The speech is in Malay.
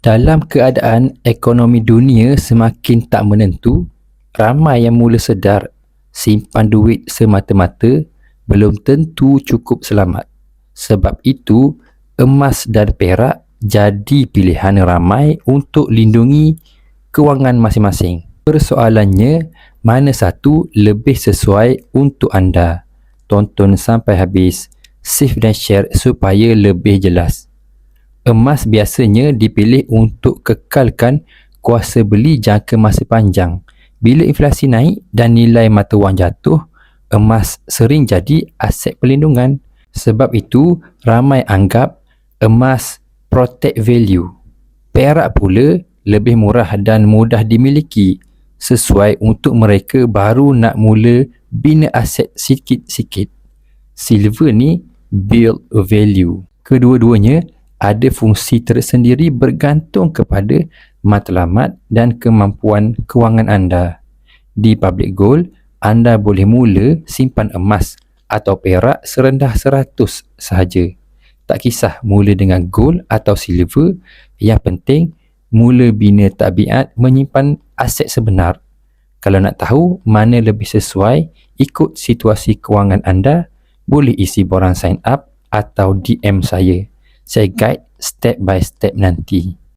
Dalam keadaan ekonomi dunia semakin tak menentu, ramai yang mula sedar simpan duit semata-mata belum tentu cukup selamat. Sebab itu, emas dan perak jadi pilihan ramai untuk lindungi kewangan masing-masing. Persoalannya, mana satu lebih sesuai untuk anda? Tonton sampai habis, save dan share supaya lebih jelas. Emas biasanya dipilih untuk kekalkan kuasa beli jangka masa panjang. Bila inflasi naik dan nilai mata wang jatuh, emas sering jadi aset perlindungan. Sebab itu, ramai anggap emas protect value. Perak pula lebih murah dan mudah dimiliki, sesuai untuk mereka baru nak mula bina aset sikit-sikit. Silver ni build value. Kedua-duanya ada fungsi tersendiri bergantung kepada matlamat dan kemampuan kewangan anda. Di Public Gold, anda boleh mula simpan emas atau perak serendah 100 sahaja. Tak kisah mula dengan gold atau silver, yang penting mula bina tabiat menyimpan aset sebenar. Kalau nak tahu mana lebih sesuai ikut situasi kewangan anda, boleh isi borang sign up atau DM saya. Saya guide step by step nanti.